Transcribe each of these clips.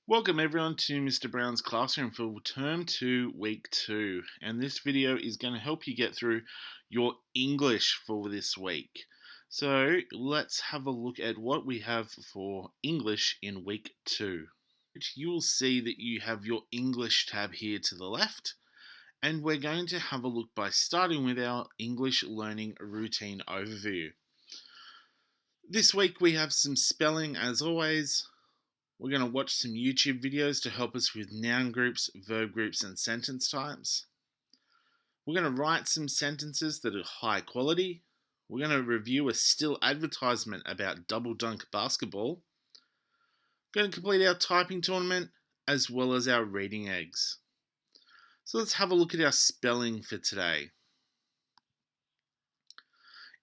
Welcome everyone to Mr. Brown's Classroom for Term 2, Week 2. And this video is going to help you get through your English for this week. So let's have a look at what we have for English in Week 2. You will see that you have your English tab here to the left. And we're going to have a look by starting with our English learning routine overview. This week we have some spelling as always. We're going to watch some YouTube videos to help us with noun groups, verb groups, and sentence types. We're going to write some sentences that are high quality. We're going to review a still advertisement about Double Dunk basketball. We're going to complete our typing tournament as well as our reading eggs. So let's have a look at our spelling for today.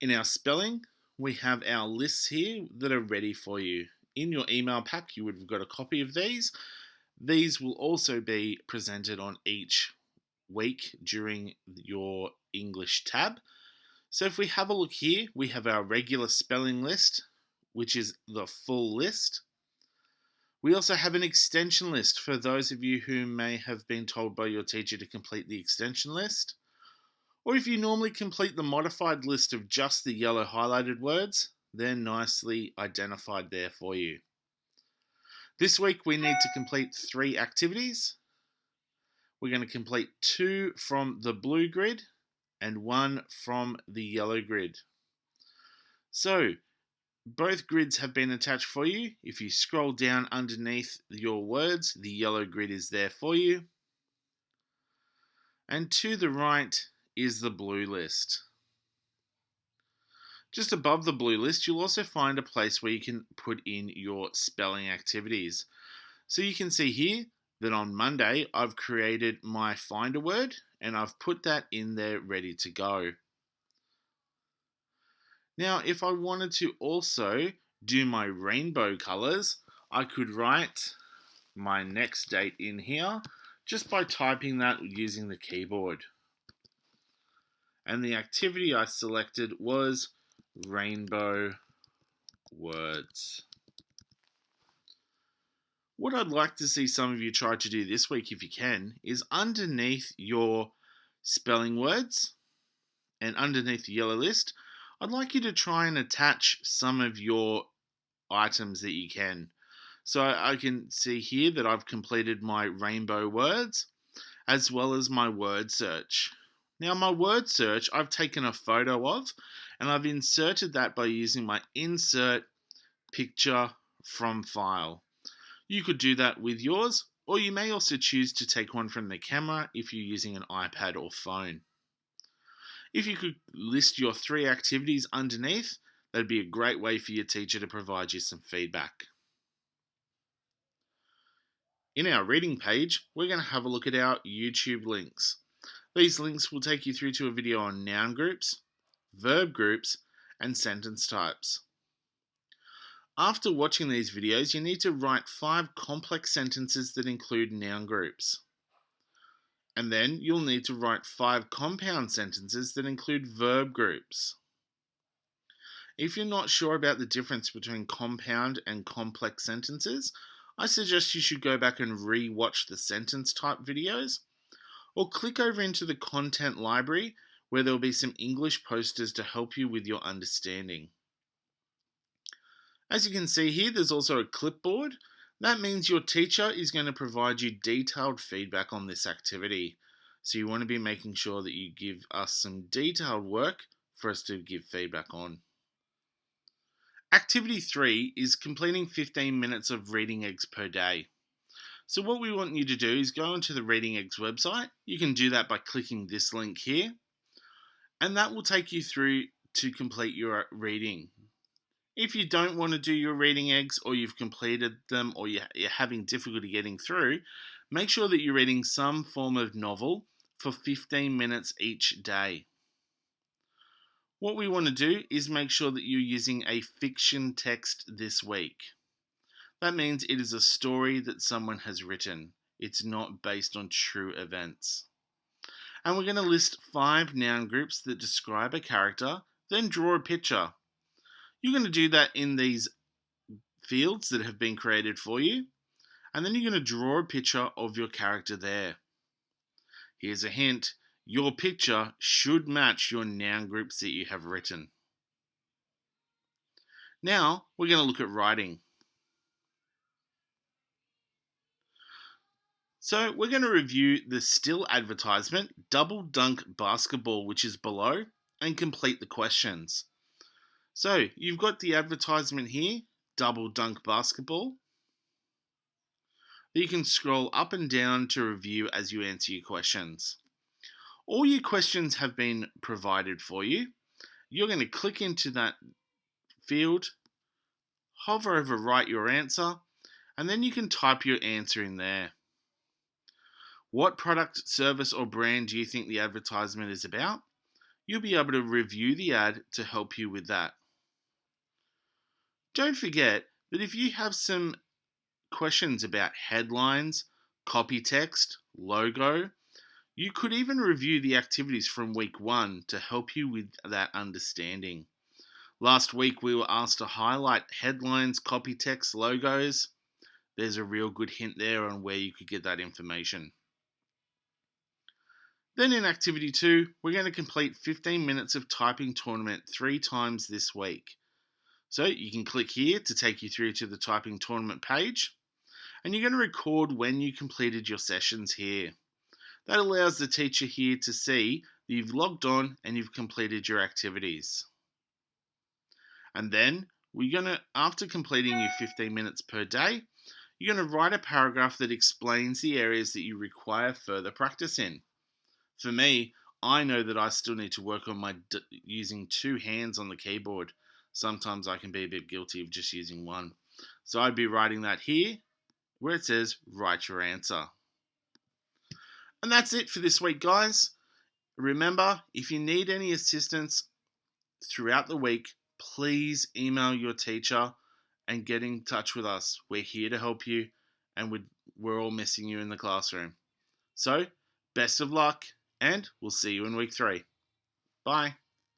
In our spelling, we have our lists here that are ready for you. In your email pack, you would have got a copy of these. These will also be presented on each week during your English tab. So if we have a look here, we have our regular spelling list, which is the full list. We also have an extension list for those of you who may have been told by your teacher to complete the extension list. Or if you normally complete the modified list of just the yellow highlighted words, they're nicely identified there for you. This week we need to complete 3 activities. We're going to complete 2 from the blue grid and 1 from the yellow grid. So both grids have been attached for you. If you scroll down underneath your words, the yellow grid is there for you. And to the right is the blue list. Just above the blue list, you'll also find a place where you can put in your spelling activities. So you can see here that on Monday, I've created my find a word and I've put that in there ready to go. Now, if I wanted to also do my rainbow colors, I could write my next date in here just by typing that using the keyboard. And the activity I selected was rainbow words. What I'd like to see some of you try to do this week, if you can, is underneath your spelling words and underneath the yellow list, I'd like you to try and attach some of your items that you can. So I can see here that I've completed my rainbow words as well as my word search. Now my word search I've taken a photo of and I've inserted that by using my insert picture from file. You could do that with yours, or you may also choose to take one from the camera if you're using an iPad or phone. If you could list your 3 activities underneath, that'd be a great way for your teacher to provide you some feedback. In our reading page, we're going to have a look at our YouTube links. These links will take you through to a video on noun groups, verb groups, and sentence types. After watching these videos, you need to write 5 complex sentences that include noun groups. And then you'll need to write 5 compound sentences that include verb groups. If you're not sure about the difference between compound and complex sentences, I suggest you should go back and re-watch the sentence type videos, or click over into the content library where there will be some English posters to help you with your understanding. As you can see here, there's also a clipboard. That means your teacher is going to provide you detailed feedback on this activity. So you want to be making sure that you give us some detailed work for us to give feedback on. Activity 3 is completing 15 minutes of reading eggs per day. So what we want you to do is go onto the Reading Eggs website. You can do that by clicking this link here. And that will take you through to complete your reading. If you don't want to do your reading eggs, or you've completed them, or you're having difficulty getting through, make sure that you're reading some form of novel for 15 minutes each day. What we want to do is make sure that you're using a fiction text this week. That means it is a story that someone has written. It's not based on true events. And we're going to list 5 noun groups that describe a character, then draw a picture. You're going to do that in these fields that have been created for you. and then you're going to draw a picture of your character there. Here's a hint, your picture should match your noun groups that you have written. Now we're going to look at writing. So we're going to review the still advertisement, Double Dunk Basketball, which is below, and complete the questions. So you've got the advertisement here, Double Dunk Basketball. You can scroll up and down to review as you answer your questions. All your questions have been provided for you. You're going to click into that field, hover over write your answer, and then you can type your answer in there. What product, service, or brand do you think the advertisement is about? You'll be able to review the ad to help you with that. Don't forget that if you have some questions about headlines, copy text, logo, you could even review the activities from week 1 to help you with that understanding. Last week we were asked to highlight headlines, copy text, logos. There's a real good hint there on where you could get that information. Then in activity 2, we're going to complete 15 minutes of typing tournament 3 times this week. So you can click here to take you through to the typing tournament page, and you're going to record when you completed your sessions here. That allows the teacher here to see that you've logged on and you've completed your activities. And then after completing your 15 minutes per day, you're going to write a paragraph that explains the areas that you require further practice in. For me, I know that I still need to work on my using 2 hands on the keyboard. Sometimes I can be a bit guilty of just using one. So I'd be writing that here where it says write your answer. And that's it for this week, guys. Remember, if you need any assistance throughout the week, please email your teacher and get in touch with us. We're here to help you, and we're all missing you in the classroom. So, best of luck, and we'll see you in week 3. Bye.